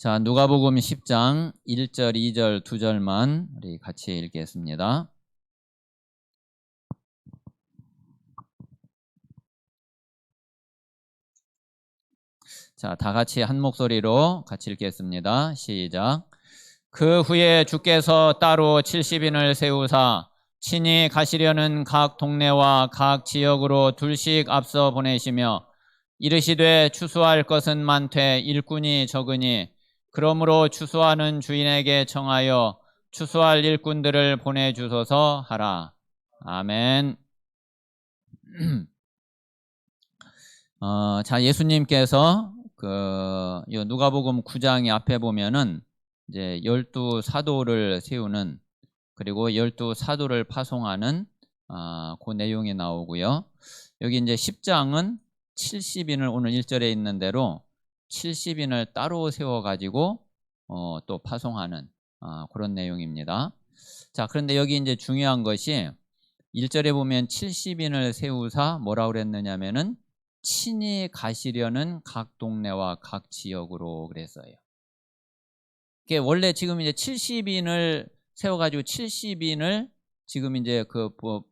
자, 누가복음 10장 1절, 2절, 2절만 우리 같이 읽겠습니다. 자, 다 같이 한 목소리로 같이 읽겠습니다. 시작. 그 후에 주께서 따로 70인을 세우사 친히 가시려는 각 동네와 각 지역으로 둘씩 앞서 보내시며 이르시되 추수할 것은 많되 일꾼이 적으니 그러므로 추수하는 주인에게 청하여 추수할 일꾼들을 보내주소서 하라. 아멘. 자, 예수님께서 누가복음 9장의 앞에 보면은 이제 12사도를 세우는, 그리고 12사도를 파송하는 그 내용이 나오고요. 여기 이제 10장은 70인을 오늘 1절에 있는 대로 70인을 따로 세워가지고 또 파송하는 그런 내용입니다. 자, 그런데 여기 이제 중요한 것이 1절에 보면 70인을 세우사 뭐라고 그랬느냐면은 친히 가시려는 각 동네와 각 지역으로 그랬어요. 이게 원래 지금 이제 70인을 세워가지고 70인을 지금 이제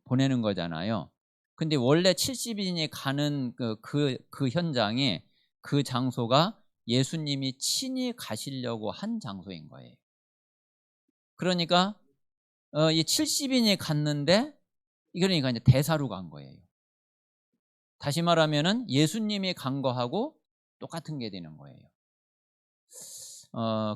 보내는 거잖아요. 근데 원래 70인이 가는 그 현장이, 그 장소가 예수님이 친히 가시려고 한 장소인 거예요. 그러니까 이 70인이 갔는데, 그러니까 이제 대사로 간 거예요. 다시 말하면은 예수님이 간 거하고 똑같은 게 되는 거예요.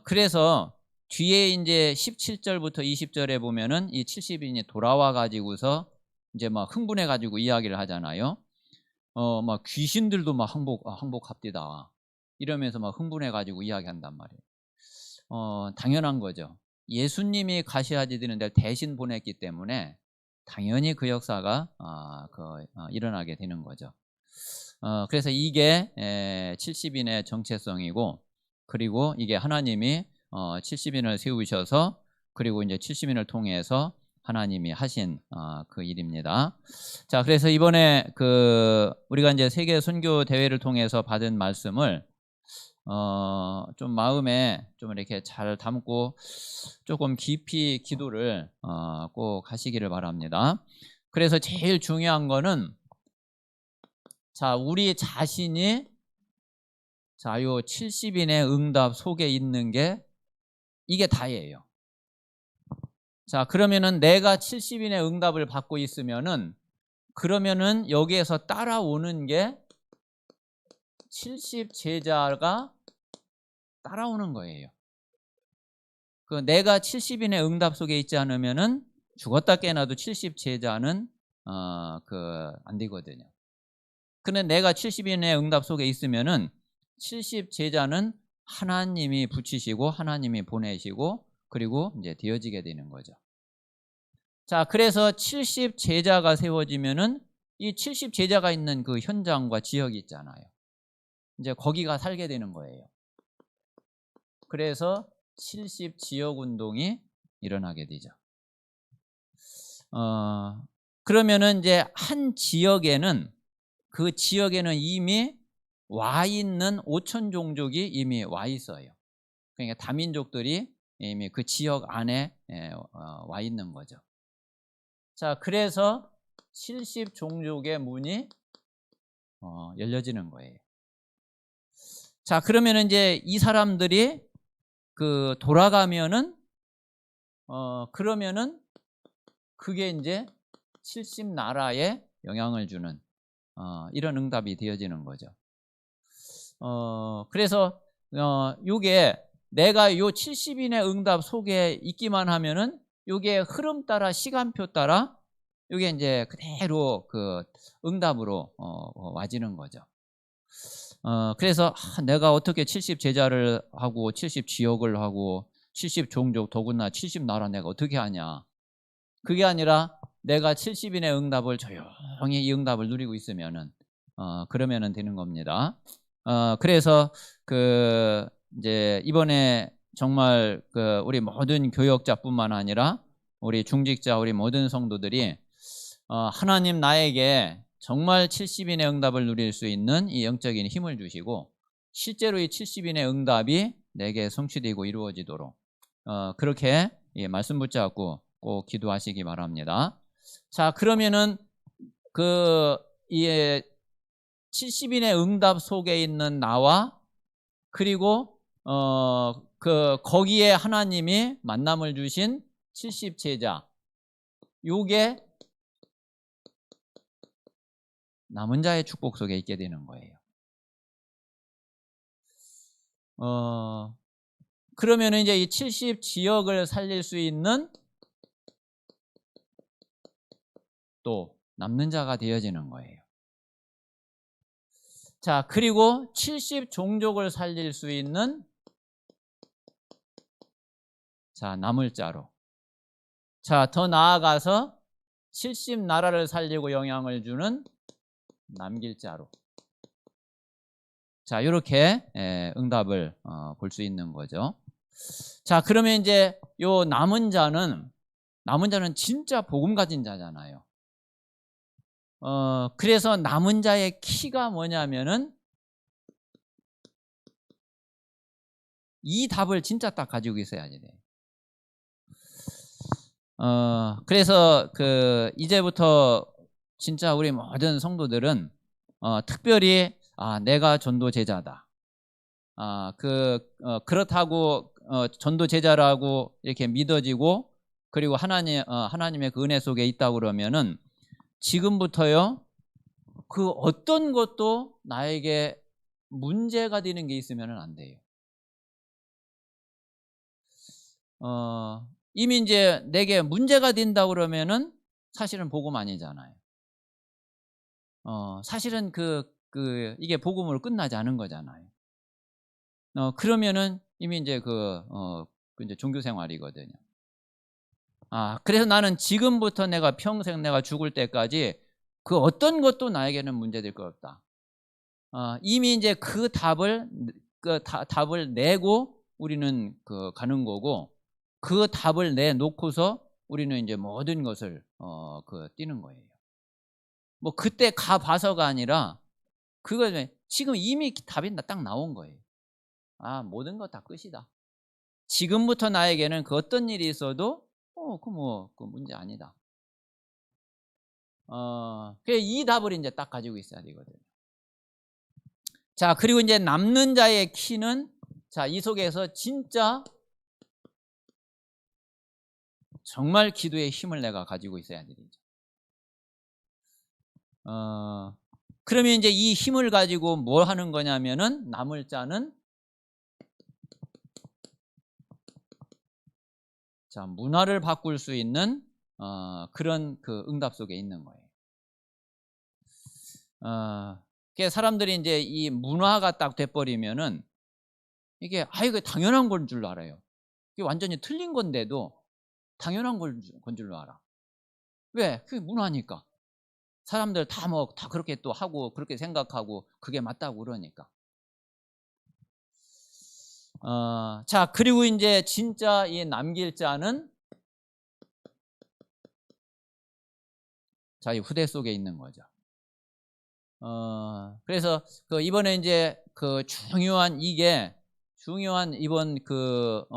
그래서 뒤에 이제 17절부터 20절에 보면은 이 70인이 돌아와 가지고서 이제 막 흥분해 가지고 이야기를 하잖아요. 막 귀신들도 막 항복합디다 이러면서 막 흥분해 가지고 이야기한단 말이에요. 당연한 거죠. 예수님이 가셔야 되는 데를 대신 보냈기 때문에 당연히 그 역사가 일어나게 되는 거죠. 그래서 이게 70인의 정체성이고, 그리고 이게 하나님이 70인을 세우셔서, 그리고 이제 70인을 통해서 하나님이 하신 그 일입니다. 자, 그래서 이번에 우리가 이제 세계 선교 대회를 통해서 받은 말씀을 좀 마음에 좀 이렇게 잘 담고 조금 깊이 기도를 꼭 하시기를 바랍니다. 그래서 제일 중요한 거는, 자, 우리 자신이 요 70인의 응답 속에 있는 게 이게 다예요. 자, 그러면은 내가 70인의 응답을 받고 있으면은, 그러면은 여기에서 따라오는 게 70 제자가 따라오는 거예요. 내가 70인의 응답 속에 있지 않으면은 죽었다 깨어나도 70 제자는 안 되거든요. 근데 내가 70인의 응답 속에 있으면은 70 제자는 하나님이 붙이시고 하나님이 보내시고, 그리고 이제 되어지게 되는 거죠. 자, 그래서 70 제자가 세워지면은 이 70 제자가 있는 그 현장과 지역이 있잖아요. 이제 거기가 살게 되는 거예요. 그래서 70 지역 운동이 일어나게 되죠. 그러면은 이제 한 지역에는, 그 지역에는 이미 와 있는 5천 종족이 이미 와 있어요. 그러니까 다민족들이 이미 그 지역 안에 와 있는 거죠. 자, 그래서 70 종족의 문이 열려지는 거예요. 자, 그러면 이제 이 사람들이 돌아가면은 그러면은 그게 이제 70 나라에 영향을 주는 이런 응답이 되어지는 거죠. 그래서 요게 내가 요 70인의 응답 속에 있기만 하면은 요게 흐름 따라, 시간표 따라 요게 이제 그대로 그 응답으로 와지는 거죠. 그래서 내가 어떻게 70 제자를 하고 70 지역을 하고 70 종족, 더구나 70 나라 내가 어떻게 하냐. 그게 아니라 내가 70인의 응답을 조용히 이 응답을 누리고 있으면은 그러면은 되는 겁니다. 그래서 이제 이번에 정말 우리 모든 교역자뿐만 아니라 우리 중직자, 우리 모든 성도들이 하나님 나에게 정말 70인의 응답을 누릴 수 있는 이 영적인 힘을 주시고, 실제로 이 70인의 응답이 내게 성취되고 이루어지도록 그렇게 말씀 붙잡고 꼭 기도하시기 바랍니다. 자, 그러면은 이 70인의 응답 속에 있는 나와 그리고 거기에 하나님이 만남을 주신 70제자, 요게 남은 자의 축복 속에 있게 되는 거예요. 그러면 이제 이 70지역을 살릴 수 있는 또 남는 자가 되어지는 거예요. 자, 그리고 70종족을 살릴 수 있는 자, 남을 자로. 자, 더 나아가서 70나라를 살리고 영향을 주는 남길 자로. 자, 이렇게 응답을 볼 수 있는 거죠. 자, 그러면 이제 요 남은 자는 진짜 복음 가진 자잖아요. 그래서 남은 자의 키가 뭐냐면은 이 답을 진짜 딱 가지고 있어야지 돼요. 그래서 이제부터 진짜 우리 모든 성도들은 특별히 내가 전도 제자다. 그렇다고 전도 제자라고 이렇게 믿어지고 그리고 하나님의 그 은혜 속에 있다 그러면은 지금부터요 그 어떤 것도 나에게 문제가 되는 게 있으면은 안 돼요. 이미 이제 내게 문제가 된다 그러면은 사실은 복음 아니잖아요. 사실은 이게 복음으로 끝나지 않은 거잖아요. 그러면은 이미 이제 이제 종교 생활이거든요. 그래서 나는 지금부터 내가 평생 내가 죽을 때까지 그 어떤 것도 나에게는 문제될 것 없다. 이미 이제 그 답을 내고 우리는 가는 거고 그 답을 내놓고서 우리는 이제 모든 것을 뛰는 거예요. 뭐 그때 가 봐서가 아니라 지금 이미 답이 딱 나온 거예요. 모든 거 다 끝이다. 지금부터 나에게는 그 어떤 일이 있어도 그 문제 아니다. 이 답을 이제 딱 가지고 있어야 되거든요. 자, 그리고 이제 남는 자의 키는 자, 이 속에서 진짜 정말 기도의 힘을 내가 가지고 있어야 되죠. 그러면 이제 이 힘을 가지고 뭘 하는 거냐면은 남을 자는 자, 문화를 바꿀 수 있는 그런 응답 속에 있는 거예요. 사람들이 이제 이 문화가 딱 돼버리면은 이게 이거 당연한 건 줄 알아요. 이게 완전히 틀린 건데도 당연한 건 줄로 알아. 왜? 그게 문화니까. 사람들 다 그렇게 또 하고 그렇게 생각하고 그게 맞다고 그러니까. 자, 그리고 이제 진짜 이 남길 자는 자, 이 후대 속에 있는 거죠. 그래서 이번에 이제 중요한 이번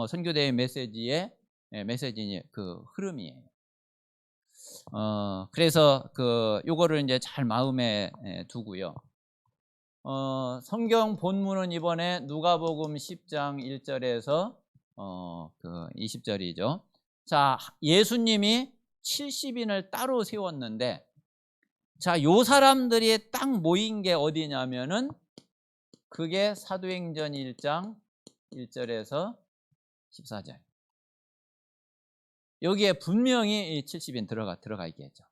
선교대회 메시지의 흐름이에요. 그래서 요거를 이제 잘 마음에 두고요. 성경 본문은 이번에 누가복음 10장 1절에서 20절이죠. 자, 예수님이 70인을 따로 세웠는데 자, 요 사람들이 딱 모인 게 어디냐면은 그게 사도행전 1장 1절에서 14절. 여기에 분명히 이 70인 들어가 있겠죠.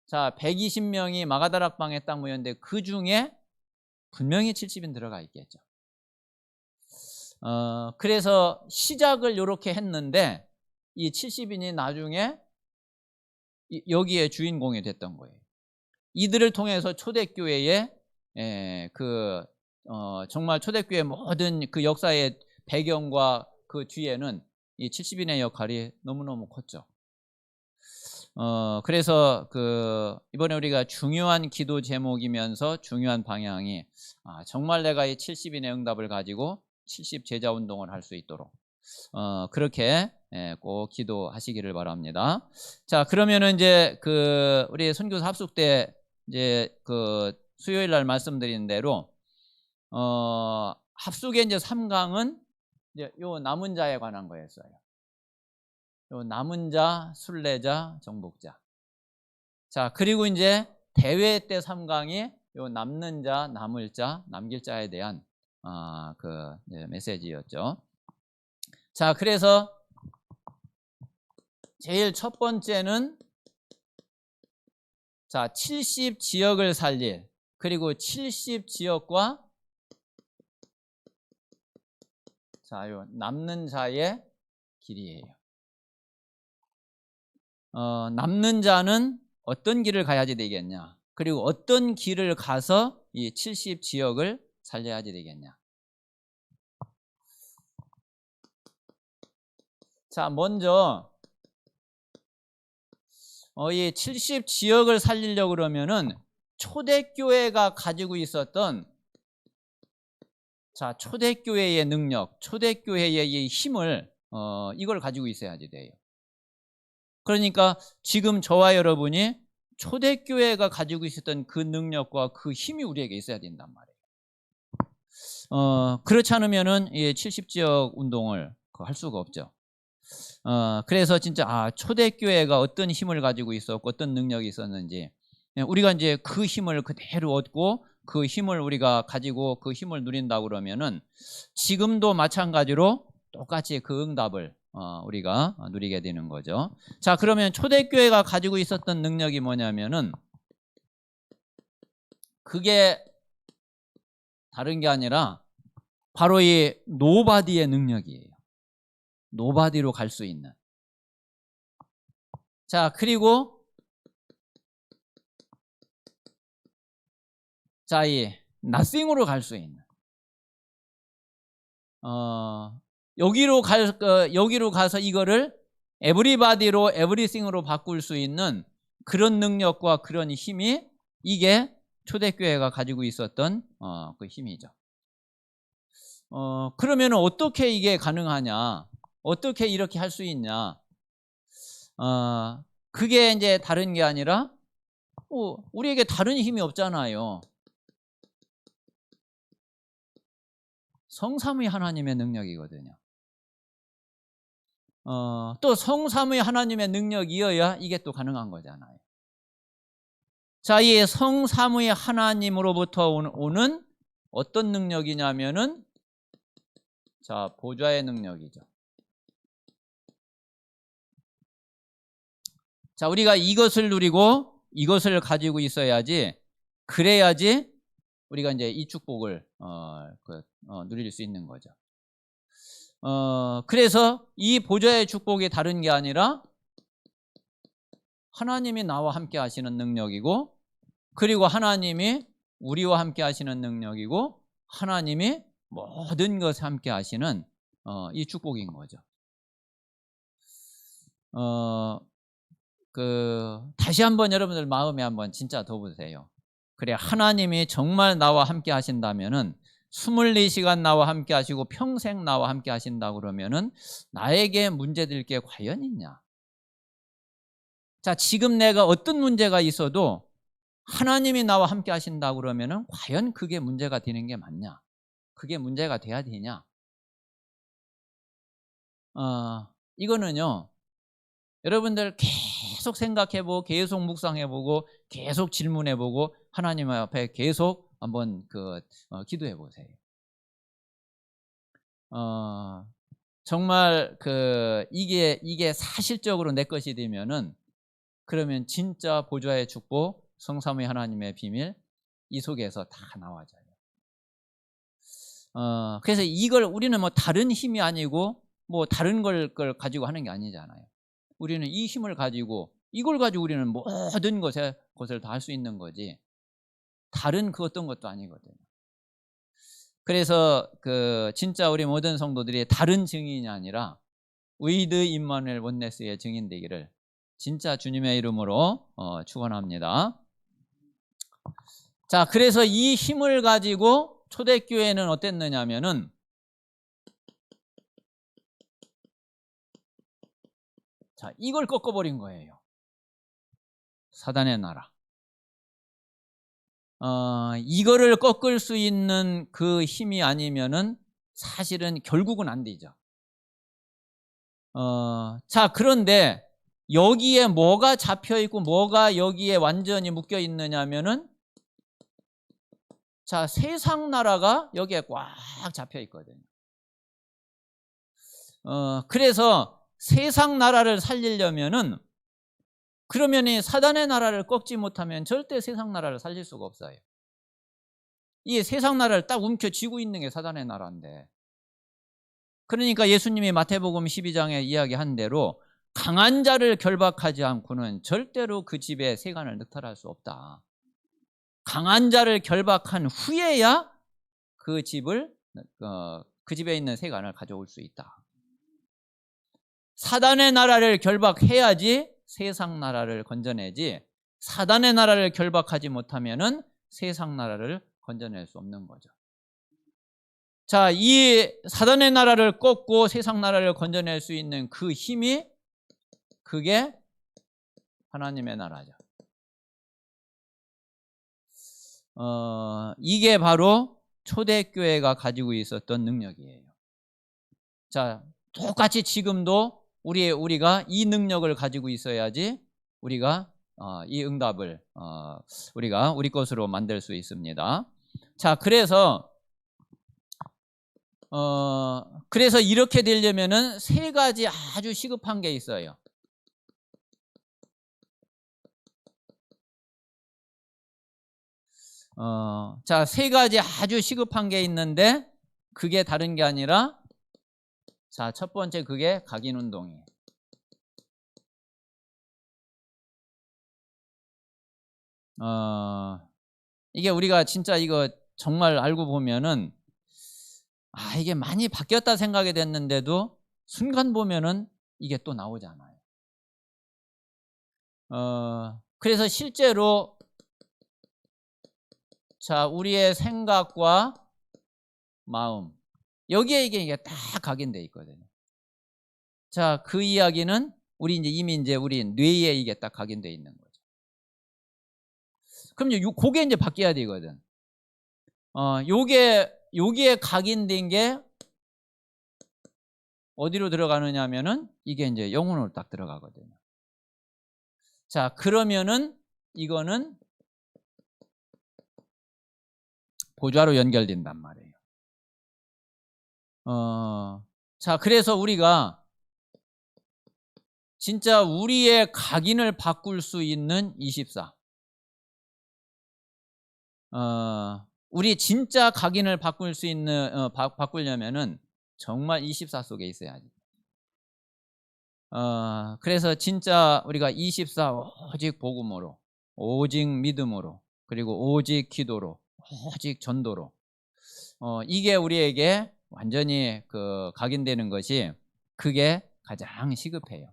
자, 120명이 마가다락방에 딱 모였는데 그 중에 분명히 70인 들어가 있겠죠. 그래서 시작을 이렇게 했는데 이 70인이 나중에 여기에 주인공이 됐던 거예요. 이들을 통해서 초대교회에 정말 초대교회 모든 그 역사의 배경과 그 뒤에는 이 70인의 역할이 너무너무 컸죠. 그래서 이번에 우리가 중요한 기도 제목이면서 중요한 방향이 정말 내가 이 70인의 응답을 가지고 70 제자 운동을 할 수 있도록 그렇게 꼭 기도하시기를 바랍니다. 자, 그러면은 이제 그 우리 선교사 합숙 때 이제 그 수요일 날 말씀드린 대로 합숙의 이제 3강은 이제 요 남은 자에 관한 거였어요. 요 남은 자, 순례자, 정복자. 자, 그리고 이제 대회 때 3강이 요 남는 자, 남을 자, 남길 자에 대한 그 메시지였죠. 자, 그래서 제일 첫 번째는 자, 70 지역을 살릴, 그리고 70 지역과 자, 요 남는 자의 길이에요. 남는 자는 어떤 길을 가야지 되겠냐? 그리고 어떤 길을 가서 이 70 지역을 살려야지 되겠냐? 자, 먼저 이 70 지역을 살리려고 그러면은 초대교회가 가지고 있었던 자, 초대교회의 능력, 초대교회의 이 힘을 이걸 가지고 있어야지 돼요. 그러니까 지금 저와 여러분이 초대교회가 가지고 있었던 그 능력과 그 힘이 우리에게 있어야 된단 말이에요. 그렇지 않으면은 이 70지역 운동을 할 수가 없죠. 그래서 진짜 초대교회가 어떤 힘을 가지고 있었고 어떤 능력이 있었는지 우리가 이제 그 힘을 그대로 얻고 그 힘을 우리가 가지고 그 힘을 누린다고 그러면은 지금도 마찬가지로 똑같이 그 응답을 우리가 누리게 되는 거죠. 자, 그러면 초대교회가 가지고 있었던 능력이 뭐냐면은 그게 다른 게 아니라 바로 이 노바디의 능력이에요. 노바디로 갈 수 있는. 자, 그리고 자, 이 nothing으로 갈 수 있는. 여기로 가서 이거를 everybody로 everything으로 바꿀 수 있는 그런 능력과 그런 힘이 이게 초대교회가 가지고 있었던 그 힘이죠. 그러면 어떻게 이게 가능하냐? 어떻게 이렇게 할 수 있냐? 그게 이제 다른 게 아니라 우리에게 다른 힘이 없잖아요. 성삼위 하나님의 능력이거든요. 또 성삼위 하나님의 능력이어야 이게 또 가능한 거잖아요. 자, 이 성삼위 하나님으로부터 오는 어떤 능력이냐면은 자, 보좌의 능력이죠. 자, 우리가 이것을 누리고 이것을 가지고 있어야지, 그래야지 우리가 이제 이 축복을 누릴 수 있는 거죠. 그래서 이 보좌의 축복이 다른 게 아니라 하나님이 나와 함께 하시는 능력이고, 그리고 하나님이 우리와 함께 하시는 능력이고, 하나님이 모든 것에 함께 하시는 이 축복인 거죠. 다시 한번 여러분들 마음에 한번 진짜 둬보세요. 그래, 하나님이 정말 나와 함께 하신다면은 24시간 나와 함께 하시고 평생 나와 함께 하신다고 그러면은 나에게 문제될 게 과연 있냐? 자, 지금 내가 어떤 문제가 있어도 하나님이 나와 함께 하신다고 그러면은 과연 그게 문제가 되는 게 맞냐? 그게 문제가 돼야 되냐? 이거는요, 여러분들 계속 생각해보고 계속 묵상해보고 계속 질문해보고 하나님 앞에 계속 한번 기도해보세요. 정말 이게 사실적으로 내 것이 되면은 그러면 진짜 보좌의 축복, 성삼위 하나님의 비밀 이 속에서 다 나와져요. 그래서 이걸 우리는 뭐 다른 힘이 아니고 뭐 다른 걸 가지고 하는 게 아니잖아요. 우리는 이 힘을 가지고 이걸 가지고 우리는 모든 것을 다 할 수 있는 거지 다른 그 어떤 것도 아니거든요. 그래서 진짜 우리 모든 성도들이 다른 증인이 아니라 with 임마누엘 원네스의 증인 되기를 진짜 주님의 이름으로 축원합니다. 자, 그래서 이 힘을 가지고 초대교회는 어땠느냐면은 자, 이걸 꺾어버린 거예요. 사단의 나라. 이거를 꺾을 수 있는 그 힘이 아니면은 사실은 결국은 안 되죠. 자, 그런데 여기에 뭐가 잡혀 있고 뭐가 여기에 완전히 묶여 있느냐면은, 자, 세상 나라가 여기에 꽉 잡혀 있거든요. 그래서 세상 나라를 살리려면은, 그러면 이 사단의 나라를 꺾지 못하면 절대 세상 나라를 살릴 수가 없어요. 이 세상 나라를 딱 움켜쥐고 있는 게 사단의 나라인데, 그러니까 예수님이 마태복음 12장에 이야기한 대로 강한 자를 결박하지 않고는 절대로 그 집에 세간을 늑탈할 수 없다. 강한 자를 결박한 후에야 그 집에 있는 세간을 가져올 수 있다. 사단의 나라를 결박해야지 세상 나라를 건져내지, 사단의 나라를 결박하지 못하면은 세상 나라를 건져낼 수 없는 거죠. 자, 이 사단의 나라를 꺾고 세상 나라를 건져낼 수 있는 그 힘이, 그게 하나님의 나라죠. 이게 바로 초대교회가 가지고 있었던 능력이에요. 자, 똑같이 지금도 우리가 이 능력을 가지고 있어야지 우리가 이 응답을 우리가 우리 것으로 만들 수 있습니다. 자, 그래서 이렇게 되려면은 세 가지 아주 시급한 게 있어요. 자, 세 가지 아주 시급한 게 있는데, 그게 다른 게 아니라, 자, 첫 번째, 그게 각인 운동이에요. 이게 우리가 진짜 이거 정말 알고 보면은, 이게 많이 바뀌었다 생각이 됐는데도 순간 보면은 이게 또 나오잖아요. 그래서 실제로, 자, 우리의 생각과 마음, 여기에 이게 다 각인돼 있거든요. 자, 그 이야기는 이미 우리 뇌에 이게 딱 각인돼 있는 거죠. 그럼 그게 이제 바뀌어야 되거든. 요게 각인된 게 어디로 들어가느냐 하면은, 이게 이제 영혼으로 딱 들어가거든요. 자, 그러면은 이거는 보좌로 연결된단 말이에요. 자, 그래서 우리가 진짜 우리의 각인을 바꿀 수 있는 24. 우리 진짜 각인을 바꿀 수 있는, 바꾸려면은 정말 24 속에 있어야지. 그래서 진짜 우리가 24 오직 복음으로, 오직 믿음으로, 그리고 오직 기도로, 오직 전도로, 이게 우리에게 완전히 각인되는 것이, 그게 가장 시급해요.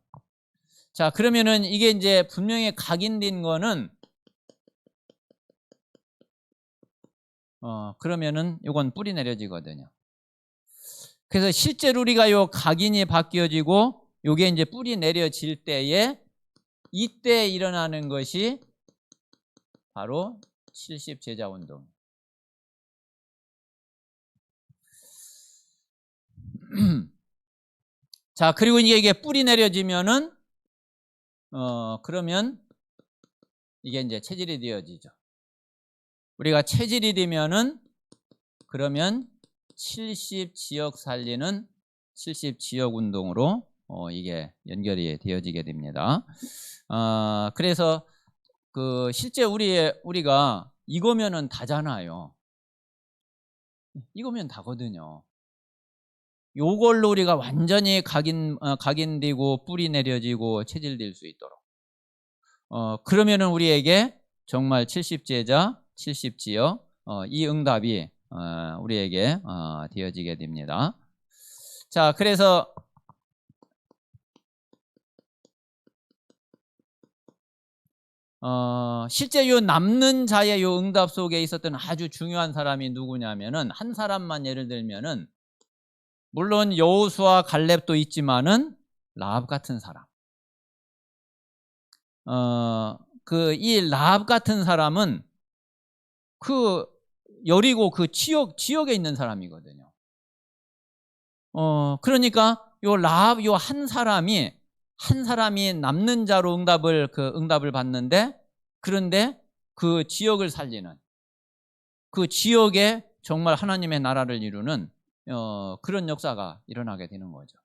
자, 그러면은 이게 이제 분명히 각인된 거는, 그러면은 이건 뿌리 내려지거든요. 그래서 실제로 우리가 요 각인이 바뀌어지고 요게 이제 뿌리 내려질 때에, 이때 일어나는 것이 바로 70 제자 운동. 자, 그리고 이게 뿌리 내려지면은, 그러면 이게 이제 체질이 되어지죠. 우리가 체질이 되면은, 그러면 70 지역 살리는 70 지역 운동으로 이게 연결이 되어지게 됩니다. 그래서 실제 우리가 이거면은 다잖아요. 이거면 다거든요. 요걸로 우리가 완전히 각인되고 뿌리 내려지고 체질될 수 있도록, 그러면은 우리에게 정말 70제자 70지역, 이 응답이 우리에게 되어지게 됩니다. 자, 그래서 실제 요 남는 자의 요 응답 속에 있었던 아주 중요한 사람이 누구냐면은, 한 사람만 예를 들면은, 물론 여호수아 갈렙도 있지만은 라합 같은 사람, 이 라합 같은 사람은 그 여리고 그 지역에 있는 사람이거든요. 그러니까 요 라합 요 한 사람이 남는 자로 응답을 받는데, 그런데 그 지역을 살리는, 그 지역에 정말 하나님의 나라를 이루는 그런 역사가 일어나게 되는 거죠.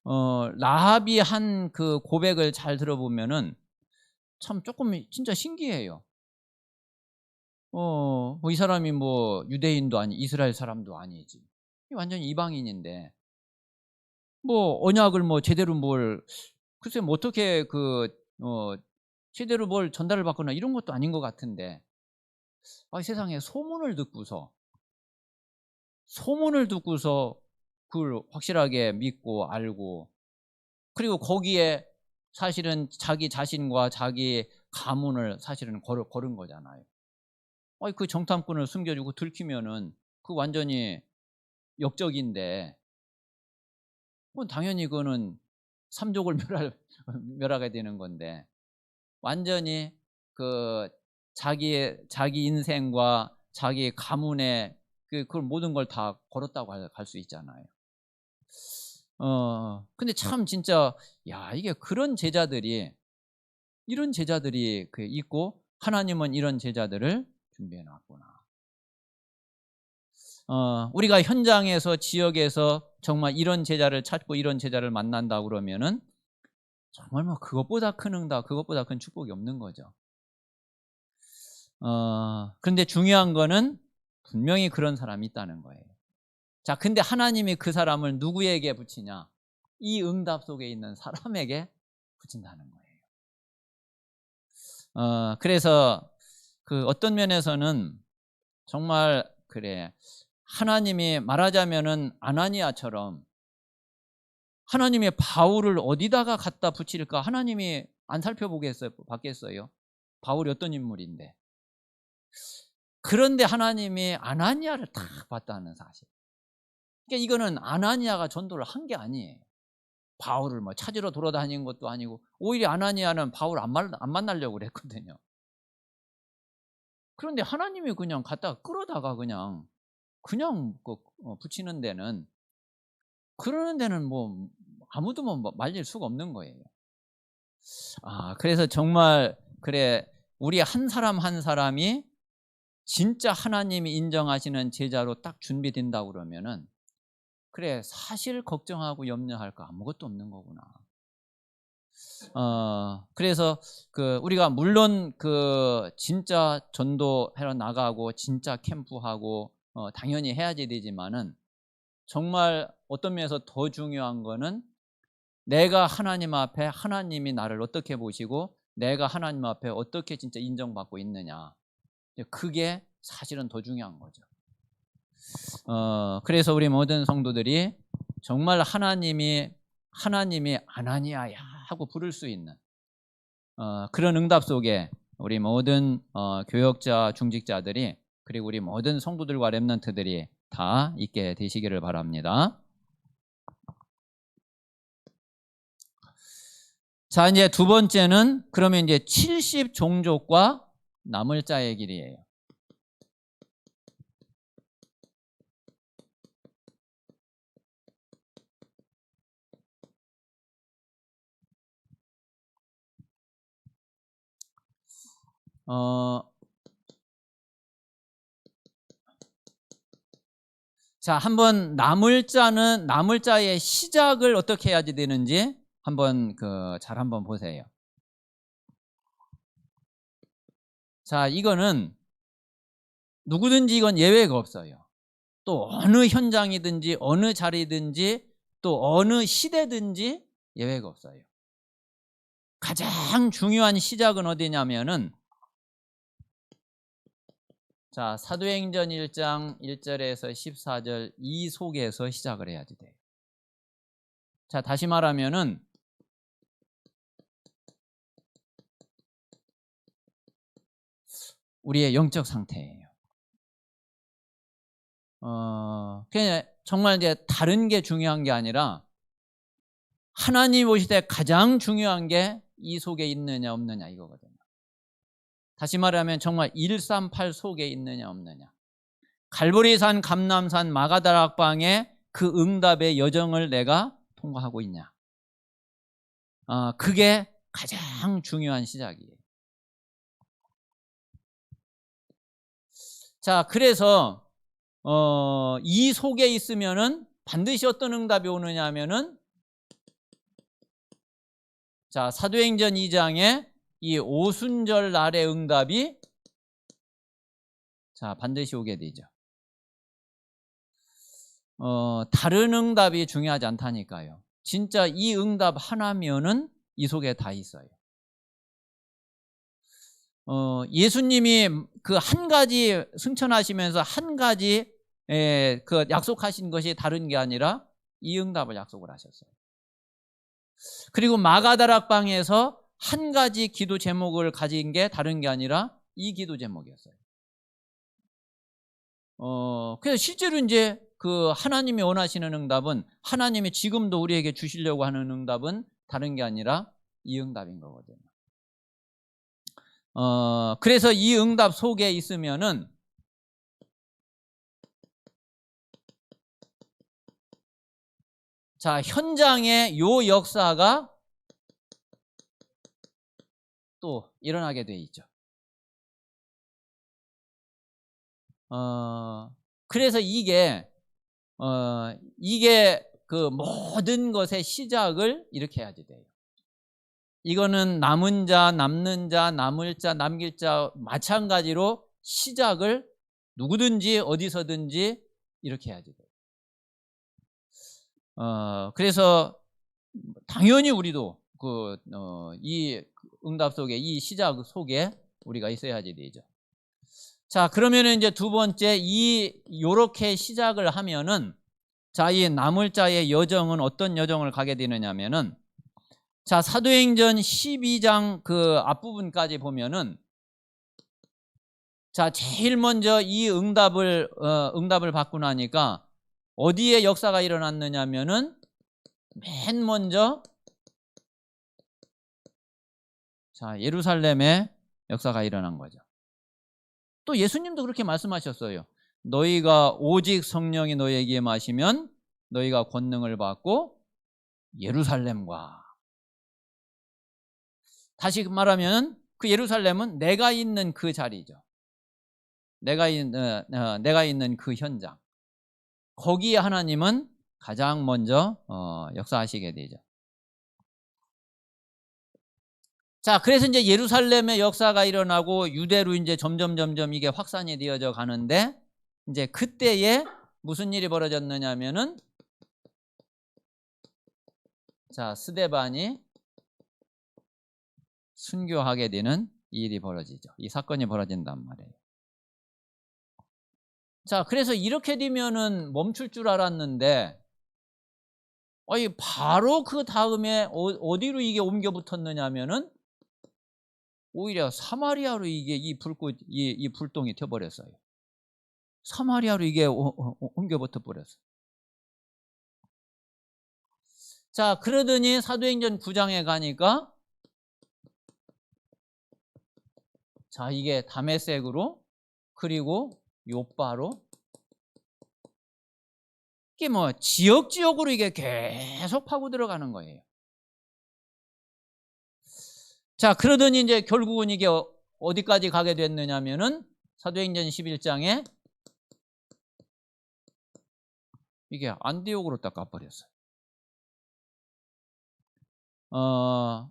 라합이 한 그 고백을 잘 들어보면은 참 조금 진짜 신기해요. 뭐 이 사람이 뭐 유대인도 아니 이스라엘 사람도 아니지, 완전히 이방인인데 뭐 언약을 뭐 제대로 글쎄 뭐 어떻게 제대로 뭘 전달을 받거나 이런 것도 아닌 것 같은데, 세상에 소문을 듣고서 그걸 확실하게 믿고 알고, 그리고 거기에 사실은 자기 자신과 자기 가문을 사실은 걸은 거잖아요. 그 정탐꾼을 숨겨주고 들키면은 그 완전히 역적인데, 그건 당연히 그거는 삼족을 멸하게 되는 건데, 완전히 그 자기 인생과 자기 가문에 그걸 모든 걸 다 걸었다고 할 수 있잖아요. 근데 참 진짜, 이게 이런 제자들이 있고 하나님은 이런 제자들을 준비해 놨구나. 우리가 현장에서 지역에서 정말 이런 제자를 찾고 이런 제자를 만난다 그러면은 정말 뭐 그것보다 큰 응답, 그것보다 큰 축복이 없는 거죠. 그런데 중요한 거는 분명히 그런 사람이 있다는 거예요. 자, 근데 하나님이 그 사람을 누구에게 붙이냐? 이 응답 속에 있는 사람에게 붙인다는 거예요. 그래서 그 어떤 면에서는 정말 하나님이 말하자면은 아나니아처럼 하나님의 바울을 어디다가 갖다 붙일까? 하나님이 안 받겠어요? 바울이 어떤 인물인데. 그런데 하나님이 아나니아를 딱 봤다는 사실. 그러니까 이거는 아나니아가 전도를 한 게 아니에요. 바울을 뭐 찾으러 돌아다닌 것도 아니고, 오히려 아나니아는 바울 안 만나려고 그랬거든요. 그런데 하나님이 그냥 갖다가 끌어다가 그냥 붙이는 데는, 그러는 데는 뭐 아무도 뭐 말릴 수가 없는 거예요. 그래서 정말 우리 한 사람 한 사람이 진짜 하나님이 인정하시는 제자로 딱 준비된다 그러면은, 사실 걱정하고 염려할 거 아무것도 없는 거구나. 그래서 우리가 물론 진짜 전도하러 나가고 진짜 캠프하고 당연히 해야지 되지만은, 정말 어떤 면에서 더 중요한 거는 내가 하나님 앞에 하나님이 나를 어떻게 보시고 내가 하나님 앞에 어떻게 진짜 인정받고 있느냐, 그게 사실은 더 중요한 거죠. 그래서 우리 모든 성도들이 정말 하나님이 아나니아야 하고 부를 수 있는 그런 응답 속에 우리 모든 교역자, 중직자들이, 그리고 우리 모든 성도들과 렘넌트들이 다 있게 되시기를 바랍니다. 자, 이제 두 번째는 그러면 이제 70 종족과 남을 자의 길이에요. 자, 한번 남을 자의 시작을 어떻게 해야지 되는지 한번 잘 한번 보세요. 자, 이거는 누구든지 이건 예외가 없어요. 또 어느 현장이든지 어느 자리든지 또 어느 시대든지 예외가 없어요. 가장 중요한 시작은 어디냐면은, 자, 사도행전 1장 1절에서 14절 이 속에서 시작을 해야지 돼요. 자, 다시 말하면은 우리의 영적 상태예요. 그냥 정말 이제 다른 게 중요한 게 아니라 하나님 보실 때 가장 중요한 게 이 속에 있느냐 없느냐 이거거든요. 다시 말하면 정말 138 속에 있느냐 없느냐. 갈보리산, 감람산, 마가다락방의 그 응답의 여정을 내가 통과하고 있냐. 그게 가장 중요한 시작이에요. 자, 그래서 이 속에 있으면은 반드시 어떤 응답이 오느냐 하면은, 자, 사도행전 2장에 이 오순절 날의 응답이 자 반드시 오게 되죠. 다른 응답이 중요하지 않다니까요. 진짜 이 응답 하나면은 이 속에 다 있어요. 예수님이 그 한 가지 승천하시면서 한 가지 그 약속하신 것이 다른 게 아니라 이 응답을 약속을 하셨어요. 그리고 마가다락방에서 한 가지 기도 제목을 가진 게 다른 게 아니라 이 기도 제목이었어요. 그래서 실제로 이제 그 하나님이 원하시는 응답은, 하나님이 지금도 우리에게 주시려고 하는 응답은 다른 게 아니라 이 응답인 거거든요. 그래서 이 응답 속에 있으면은 자, 현장의 요 역사가 또 일어나게 돼 있죠. 그래서 이게 그 모든 것의 시작을 이렇게 해야지 돼요. 이거는 남은 자, 남는 자, 남을 자, 남길 자 마찬가지로 시작을 누구든지 어디서든지 이렇게 해야지 돼요. 그래서 당연히 우리도 이 응답 속에, 이 시작 속에 우리가 있어야지 되죠. 자, 그러면은 이제 두 번째, 요렇게 시작을 하면은, 자, 이 남을 자의 여정은 어떤 여정을 가게 되느냐면은, 자, 사도행전 12장 그 앞부분까지 보면은, 자, 제일 먼저 이 응답을 받고 나니까 어디에 역사가 일어났느냐면은, 맨 먼저 자, 예루살렘에 역사가 일어난 거죠. 또 예수님도 그렇게 말씀하셨어요. 너희가 오직 성령이 너희에게 임하시면 너희가 권능을 받고 예루살렘과, 다시 말하면 그 예루살렘은 내가 있는 그 자리죠. 내가 있는 그 현장, 거기에 하나님은 가장 먼저 역사하시게 되죠. 자, 그래서 이제 예루살렘의 역사가 일어나고 유대로 이제 점점 이게 확산이 되어져 가는데, 이제 그때에 무슨 일이 벌어졌느냐면은, 자, 스데반이 순교하게 되는 이 일이 벌어지죠. 이 사건이 벌어진단 말이에요. 자, 그래서 이렇게 되면은 멈출 줄 알았는데, 바로 그 다음에 어디로 이게 옮겨 붙었느냐면은, 오히려 사마리아로 이게 이 불똥이 튀어버렸어요. 사마리아로 이게 옮겨 붙어 버렸어요. 자, 그러더니 사도행전 9장에 가니까, 자, 이게 다메섹으로, 그리고 요바로, 이게 뭐 지역으로 이게 계속 파고 들어가는 거예요. 자, 그러더니 이제 결국은 이게 어디까지 가게 됐느냐면은, 사도행전 11장에 이게 안디옥으로 딱 가버렸어요.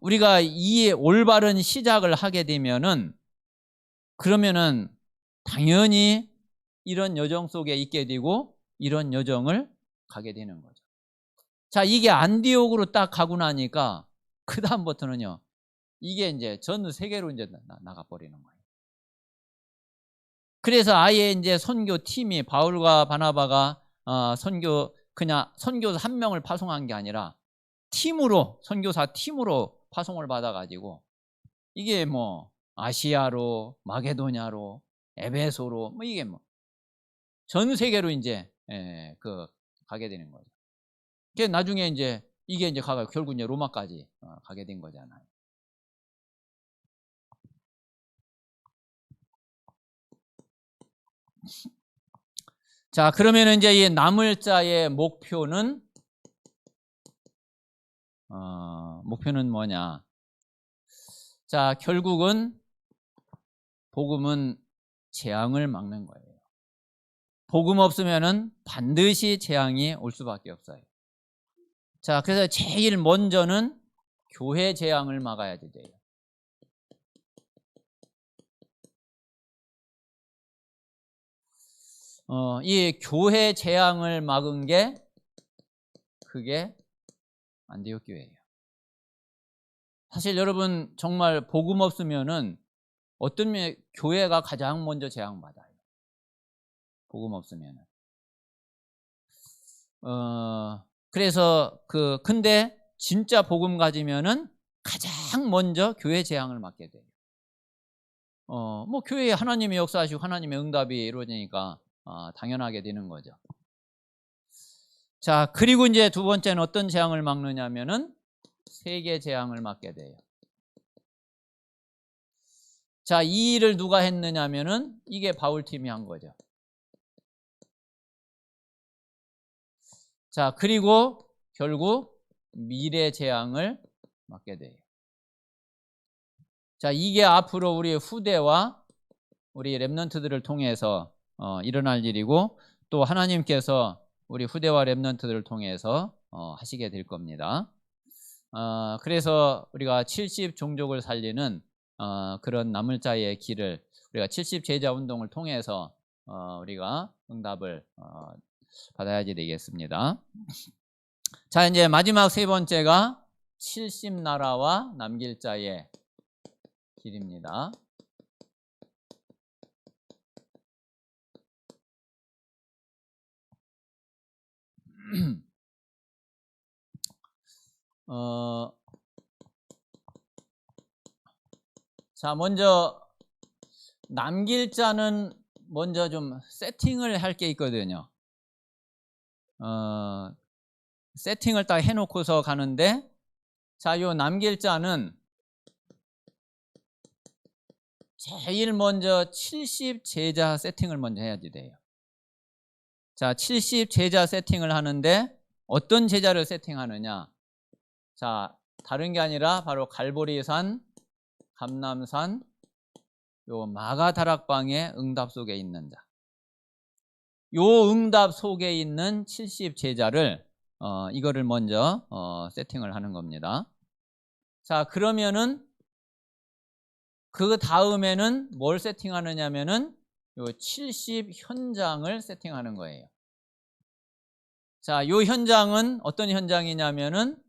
우리가 이 올바른 시작을 하게 되면은, 그러면은 당연히 이런 여정 속에 있게 되고 이런 여정을 가게 되는 거죠. 자, 이게 안디옥으로 딱 가고 나니까 그 다음부터는요, 이게 이제 전 세계로 이제 나가버리는 거예요. 그래서 아예 이제 선교 팀이, 바울과 바나바가 그냥 선교사 한 명을 파송한 게 아니라 선교사 팀으로 파송을 받아가지고, 이게 뭐 아시아로, 마게도냐로, 에베소로, 뭐 이게 뭐 전 세계로 이제 가게 되는 거죠. 그래서 나중에 이제 이게 이제 결국 이제 로마까지 가게 된 거잖아요. 자, 그러면 이제 이 남을 자의 목표는 목표는 뭐냐? 자, 결국은 복음은 재앙을 막는 거예요. 복음 없으면은 반드시 재앙이 올 수밖에 없어요. 자, 그래서 제일 먼저는 교회 재앙을 막아야 돼요. 이 교회 재앙을 막은 게 그게 안디옥 교회예요. 사실 여러분 정말 복음 없으면은 어떤 면에 교회가 가장 먼저 재앙받아요. 복음 없으면은. 그래서 근데 진짜 복음 가지면은 가장 먼저 교회 재앙을 맡게 돼요. 뭐 교회에 하나님의 역사하시고 하나님의 응답이 이루어지니까 당연하게 되는 거죠. 자, 그리고 이제 두 번째는 어떤 재앙을 막느냐면은 세계 재앙을 막게 돼요. 자, 이 일을 누가 했느냐면은 이게 바울팀이 한 거죠. 자, 그리고 결국 미래 재앙을 막게 돼요. 자, 이게 앞으로 우리 후대와 우리 렘넌트들을 통해서 일어날 일이고, 또 하나님께서 우리 후대와 렘넌트들을 통해서 하시게 될 겁니다. 그래서 우리가 70 종족을 살리는 그런 남을 자의 길을 우리가 70 제자 운동을 통해서 우리가 응답을 받아야지 되겠습니다. 자, 이제 마지막 세 번째가 70 나라와 남길 자의 길입니다. 자, 먼저 남길 자는 먼저 좀 세팅을 할 게 있거든요. 세팅을 딱 해놓고서 가는데, 자, 요 남길 자는 제일 먼저 70 제자 세팅을 먼저 해야지 돼요. 자, 70 제자 세팅을 하는데 어떤 제자를 세팅하느냐? 자, 다른 게 아니라 바로 갈보리산, 감람산, 요 마가다락방의 응답 속에 있는 자. 요 응답 속에 있는 70 제자를 이거를 먼저 세팅을 하는 겁니다. 자, 그러면은 그 다음에는 뭘 세팅하느냐면은 요 70 현장을 세팅하는 거예요. 자, 요 현장은 어떤 현장이냐면은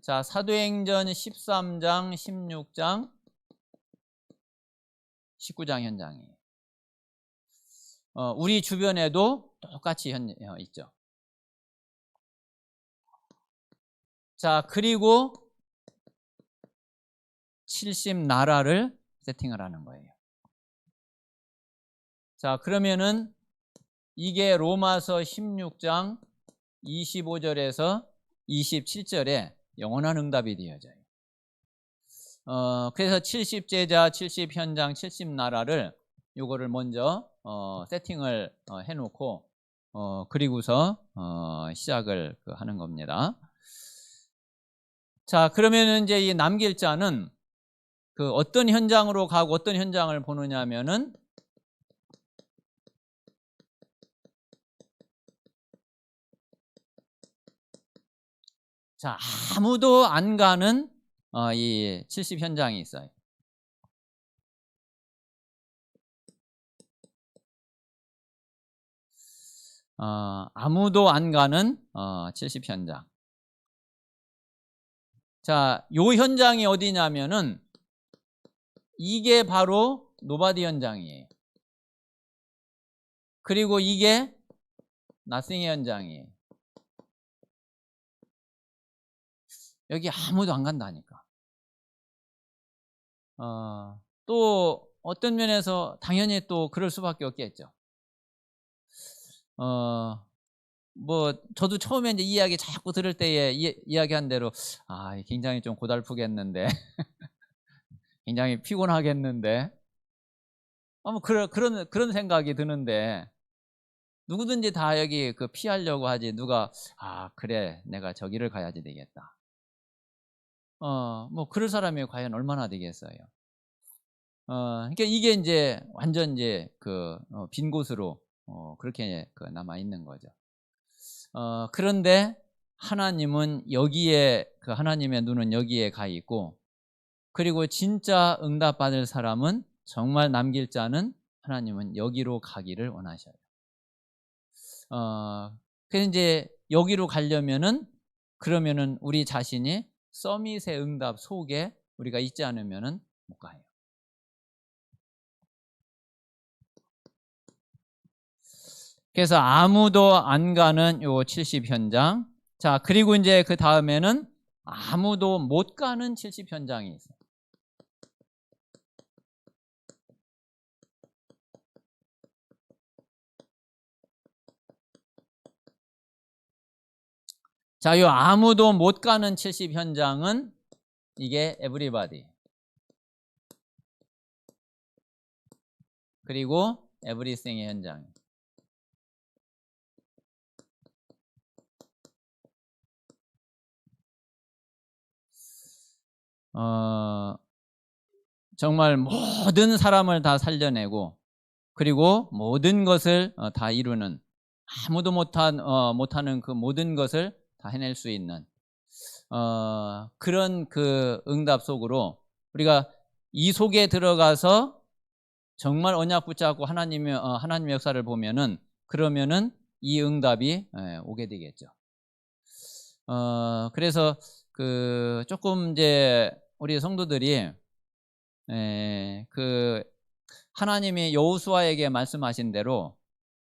자, 사도행전 13장, 16장, 19장 현장이에요. 우리 주변에도 똑같이 있죠. 자, 그리고 70 나라를 세팅을 하는 거예요. 자, 그러면은 이게 로마서 16장 25절에서 27절에 영원한 응답이 되어져요. 그래서 70 제자, 70 현장, 70 나라를 요거를 먼저 세팅을 해놓고 그리고서 시작을 하는 겁니다. 자, 그러면 이제 이 남길 자는 어떤 현장으로 가고 어떤 현장을 보느냐 하면은 자, 아무도 안 가는 이 70 현장이 있어요. 아무도 안 가는 70 현장. 자, 요 현장이 어디냐면은 이게 바로 노바디 현장이에요. 그리고 이게 나싱 현장이에요. 여기 아무도 안 간다니까. 또 어떤 면에서 당연히 또 그럴 수밖에 없겠죠. 뭐 저도 처음에 이제 이야기 자꾸 들을 때에 이야기한 대로 굉장히 좀 고달프겠는데 굉장히 피곤하겠는데 아마 그런 생각이 드는데 누구든지 다 여기 그 피하려고 하지 누가 그래 내가 저기를 가야지 되겠다. 뭐 그럴 사람이 과연 얼마나 되겠어요. 그러니까 이게 이제 완전 이제 빈 곳으로 그렇게 남아 있는 거죠. 그런데 하나님은 여기에 하나님의 눈은 여기에 가 있고, 그리고 진짜 응답받을 사람은 정말 남길 자는 하나님은 여기로 가기를 원하셔요. 그래서 이제 여기로 가려면은 그러면은 우리 자신이 서밋의 응답 속에 우리가 있지 않으면은 못 가요. 그래서 아무도 안 가는 요 70 현장. 자, 그리고 이제 그 다음에는 아무도 못 가는 70 현장이 있어요. 자, 요 아무도 못 가는 70 현장은 이게 everybody. 그리고 everything의 현장. 정말 모든 사람을 다 살려내고, 그리고 모든 것을 다 이루는, 아무도 못하는 그 모든 것을 다 해낼 수 있는 그런 그 응답 속으로 우리가 이 속에 들어가서 정말 언약 붙잡고 하나님의 역사를 보면은, 그러면은 이 응답이 오게 되겠죠. 그래서 조금 이제 우리 성도들이 하나님이 여호수아에게 말씀하신 대로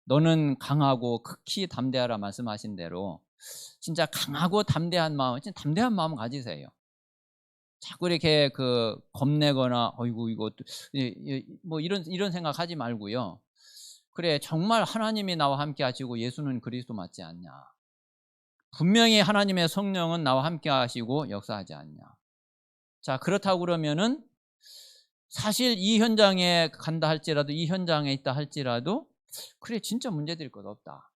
너는 강하고 극히 담대하라 말씀하신 대로 진짜 강하고 담대한 마음, 진짜 담대한 마음 가지세요. 자꾸 이렇게 겁내거나 어이구 이거 뭐 이런 생각하지 말고요. 그래, 정말 하나님이 나와 함께 하시고 예수는 그리스도 맞지 않냐? 분명히 하나님의 성령은 나와 함께 하시고 역사하지 않냐? 자, 그렇다고 그러면은 사실 이 현장에 간다 할지라도, 이 현장에 있다 할지라도 그래 진짜 문제될 것 없다.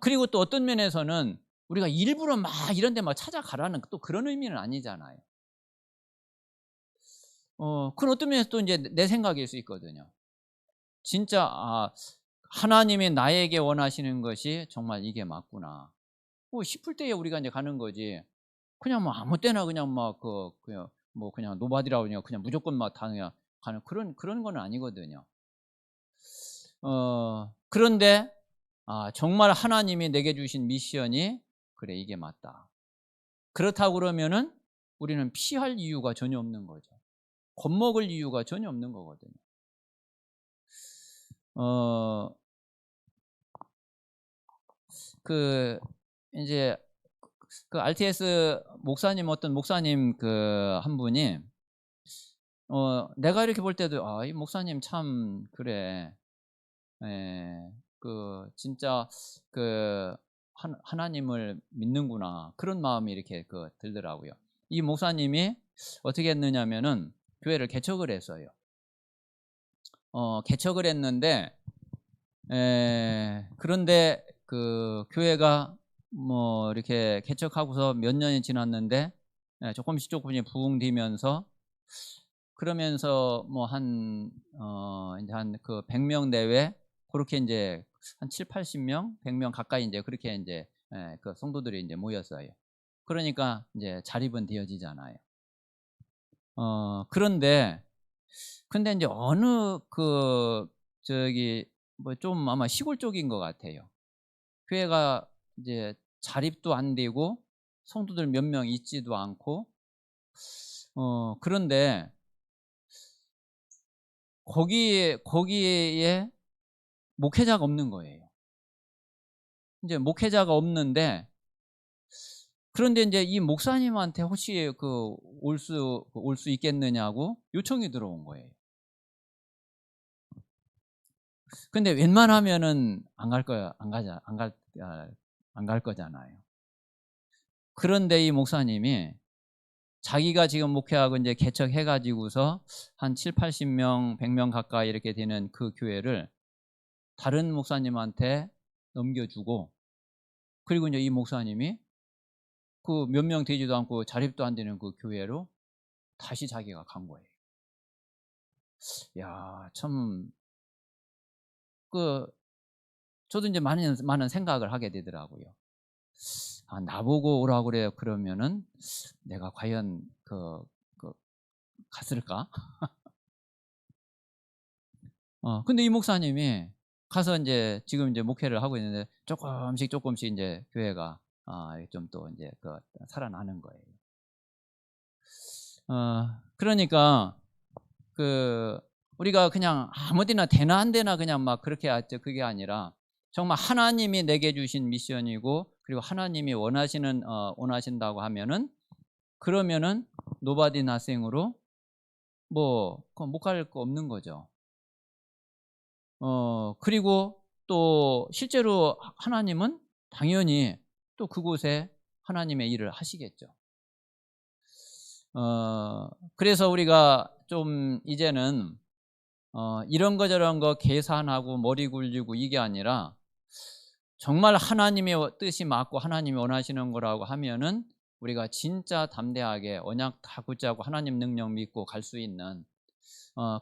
그리고 또 어떤 면에서는 우리가 일부러 막 이런 데 막 찾아가라는 또 그런 의미는 아니잖아요. 그건 어떤 면에서 또 이제 내 생각일 수 있거든요. 진짜 하나님이 나에게 원하시는 것이 정말 이게 맞구나. 뭐 싶을 때에 우리가 이제 가는 거지. 그냥 뭐 아무 때나 그냥 막 그냥 뭐 그냥 노바디라고 그냥 무조건 막 다 그냥 가는 그런 건 아니거든요. 그런데 정말 하나님이 내게 주신 미션이 그래 이게 맞다. 그렇다고 그러면은 우리는 피할 이유가 전혀 없는 거죠. 겁먹을 이유가 전혀 없는 거거든요. 이제 RTS 목사님, 어떤 목사님 한 분이 내가 이렇게 볼 때도 이 목사님 참 그래. 진짜 하나님을 믿는구나. 그런 마음이 이렇게 들더라고요. 이 목사님이 어떻게 했느냐면은 교회를 개척을 했어요. 개척을 했는데 그런데 교회가 뭐 이렇게 개척하고서 몇 년이 지났는데 조금씩 부흥되면서, 그러면서 뭐 이제 한 100명 내외 그렇게 이제 한 7, 80명, 100명 가까이 이제 그렇게 이제 성도들이 이제 모였어요. 그러니까 이제 자립은 되어지잖아요. 그런데 근데 이제 어느 저기 뭐 좀 아마 시골 쪽인 것 같아요. 교회가 이제 자립도 안 되고 성도들 몇 명 있지도 않고 그런데 거기에 목회자가 없는 거예요. 이제 목회자가 없는데, 그런데 이제 이 목사님한테 혹시 올 수 있겠느냐고 요청이 들어온 거예요. 근데 웬만하면은 안 갈 거야, 안 갈 거잖아요. 그런데 이 목사님이 자기가 지금 목회하고 이제 개척해 가지고서 한 7, 80명, 100명 가까이 이렇게 되는 그 교회를 다른 목사님한테 넘겨주고, 그리고 이제 이 목사님이 그 몇 명 되지도 않고 자립도 안 되는 그 교회로 다시 자기가 간 거예요. 야, 참, 저도 이제 많은 생각을 하게 되더라고요. 아, 나보고 오라고 그래요. 그러면은 내가 과연 갔을까? 근데 이 목사님이 가서 이제 지금 이제 목회를 하고 있는데 조금씩 이제 교회가 좀 또 이제 살아나는 거예요. 그러니까 우리가 그냥 아무데나 되나 안 되나 그냥 막 그렇게 하죠. 그게 아니라 정말 하나님이 내게 주신 미션이고, 그리고 하나님이 원하신다고 하면은, 그러면은 nobody nothing으로 뭐 못 갈 거 없는 거죠. 그리고 또 실제로 하나님은 당연히 또 그곳에 하나님의 일을 하시겠죠. 그래서 우리가 좀 이제는 이런 거 저런 거 계산하고 머리 굴리고 이게 아니라, 정말 하나님의 뜻이 맞고 하나님이 원하시는 거라고 하면은 우리가 진짜 담대하게 언약 다 붙잡고 하나님 능력 믿고 갈 수 있는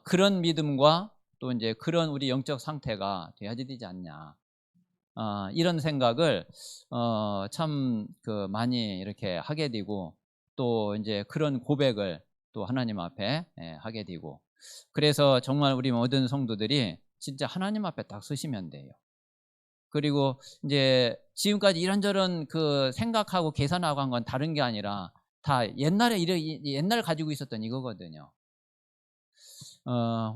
그런 믿음과 또 이제 그런 우리 영적 상태가 돼야지 되지 않냐, 이런 생각을 참 많이 이렇게 하게 되고, 또 이제 그런 고백을 또 하나님 앞에 하게 되고, 그래서 정말 우리 모든 성도들이 진짜 하나님 앞에 딱 서시면 돼요. 그리고 이제 지금까지 이런저런 생각하고 계산하고 한 건 다른 게 아니라 다 옛날 가지고 있었던 이거거든요.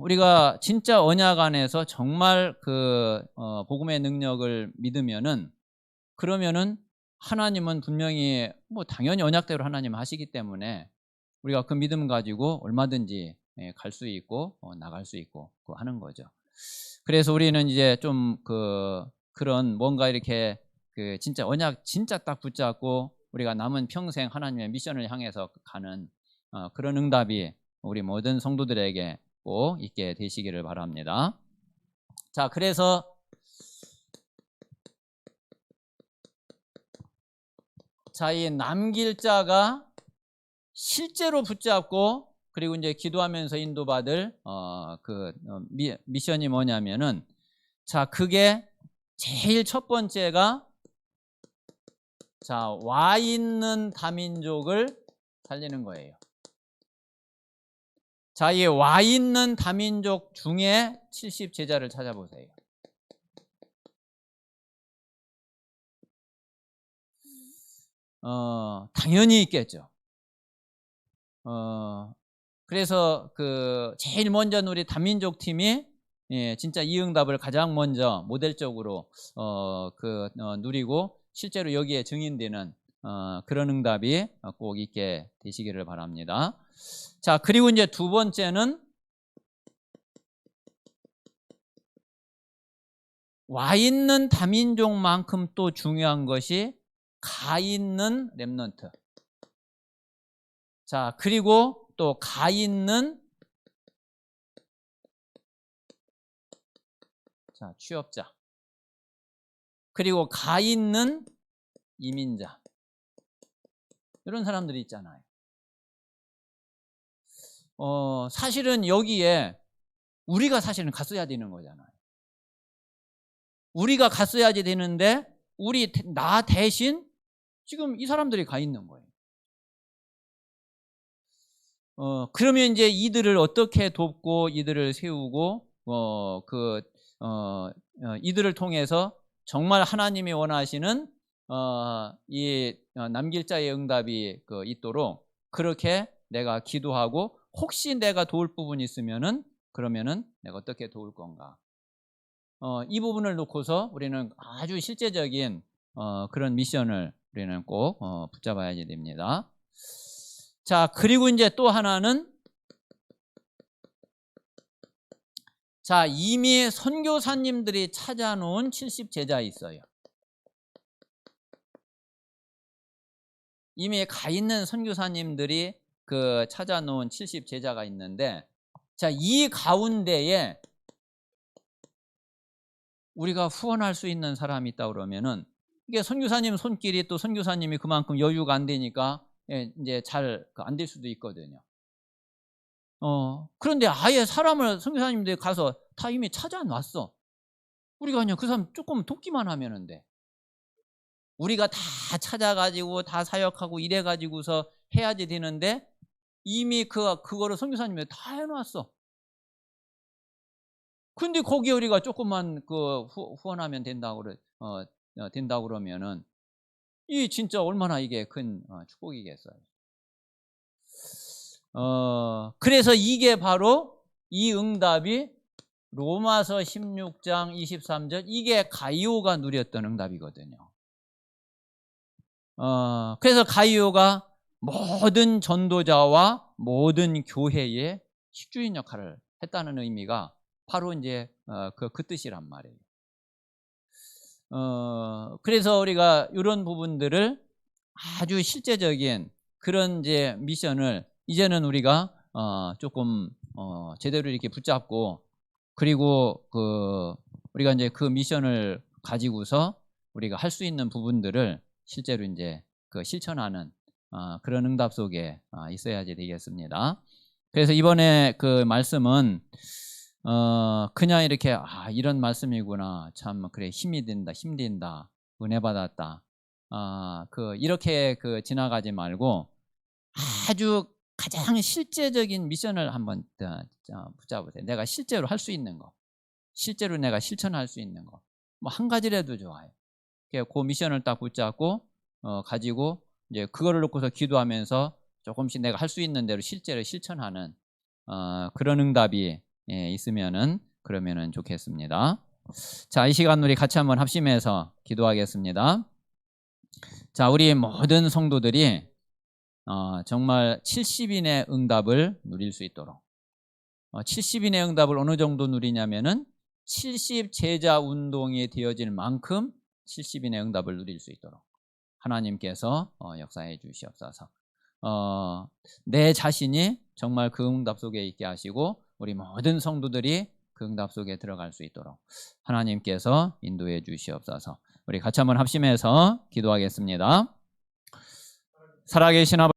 우리가 진짜 언약 안에서 정말 복음의 능력을 믿으면은, 그러면은 하나님은 분명히 당연히 언약대로 하나님 하시기 때문에 우리가 그 믿음 가지고 얼마든지 갈 수 있고 나갈 수 있고 하는 거죠. 그래서 우리는 이제 좀 그런 뭔가 이렇게 진짜 언약 진짜 딱 붙잡고 우리가 남은 평생 하나님의 미션을 향해서 가는 그런 응답이 우리 모든 성도들에게 꼭 있게 되시기를 바랍니다. 자, 그래서 이 남길 자가 실제로 붙잡고, 그리고 이제 기도하면서 인도받을 미션이 뭐냐면은, 그게 제일 첫 번째가 와 있는 다민족을 살리는 거예요. 이 와 있는 다민족 중에 70 제자를 찾아보세요. 당연히 있겠죠. 그래서 제일 먼저 우리 다민족 팀이 진짜 이 응답을 가장 먼저 모델적으로 누리고 실제로 여기에 증인되는 그런 응답이 꼭 있게 되시기를 바랍니다. 자, 그리고 이제 두 번째는 와 있는 다민족만큼 또 중요한 것이 가 있는 렘넌트. 자, 그리고 또 가 있는 취업자, 그리고 가 있는 이민자, 이런 사람들이 있잖아요. 사실은 여기에 우리가 사실은 갔어야 되는 거잖아요. 우리가 갔어야지 되는데 나 대신 지금 이 사람들이 가 있는 거예요. 그러면 이제 이들을 어떻게 돕고 이들을 세우고 이들을 통해서 정말 하나님이 원하시는 이 남길 자의 응답이 있도록 그렇게 내가 기도하고, 혹시 내가 도울 부분이 있으면은 그러면은 내가 어떻게 도울 건가, 이 부분을 놓고서 우리는 아주 실제적인 그런 미션을 우리는 꼭 붙잡아야 됩니다. 자, 그리고 이제 또 하나는 이미 선교사님들이 찾아놓은 70 제자 있어요. 이미 가 있는 선교사님들이 그 찾아놓은 70 제자가 있는데, 자, 이 가운데에 우리가 후원할 수 있는 사람이 있다 그러면은, 이게 선교사님 손길이 또 선교사님이 그만큼 여유가 안 되니까 이제 잘 안 될 수도 있거든요. 그런데 아예 사람을 선교사님들 가서 다 이미 찾아놨어. 우리가 그냥 그 사람 조금 돕기만 하면은 돼. 우리가 다 찾아가지고 다 사역하고 이래가지고서 해야지 되는데, 이미 그거를 선교사님이 다 해놨어. 근데 거기에 우리가 조금만 후원하면 된다고 된다고 그러면은, 이 진짜 얼마나 이게 큰 축복이겠어요. 그래서 이게 바로 이 응답이 로마서 16장 23절, 이게 가이오가 누렸던 응답이거든요. 그래서 가이오가 모든 전도자와 모든 교회의 식주인 역할을 했다는 의미가 바로 이제 그 뜻이란 말이에요. 그래서 우리가 이런 부분들을 아주 실제적인 그런 이제 미션을 이제는 우리가 조금 제대로 이렇게 붙잡고, 그리고 우리가 이제 그 미션을 가지고서 우리가 할 수 있는 부분들을 실제로 이제 실천하는 그런 응답 속에 있어야지 되겠습니다. 그래서 이번에 그 말씀은 그냥 이렇게 이런 말씀이구나, 참 그래, 힘이 된다, 힘된다, 은혜 받았다, 이렇게 지나가지 말고 아주 가장 실제적인 미션을 한번 붙잡으세요. 내가 실제로 할 수 있는 거, 실제로 내가 실천할 수 있는 거, 뭐 한 가지라도 좋아요. 그 미션을 딱 붙잡고 가지고 이제 그거를 놓고서 기도하면서 조금씩 내가 할 수 있는 대로 실제로 실천하는 그런 응답이 있으면은 그러면은 좋겠습니다. 자, 이 시간 우리 같이 한번 합심해서 기도하겠습니다. 자, 우리 모든 성도들이 정말 70인의 응답을 누릴 수 있도록, 70인의 응답을 어느 정도 누리냐면은 70 제자 운동이 되어질 만큼 70인의 응답을 누릴 수 있도록 하나님께서 역사해 주시옵소서. 내 자신이 정말 그 응답 속에 있게 하시고 우리 모든 성도들이 그 응답 속에 들어갈 수 있도록 하나님께서 인도해 주시옵소서. 우리 같이 한번 합심해서 기도하겠습니다. 살아계신 아버지,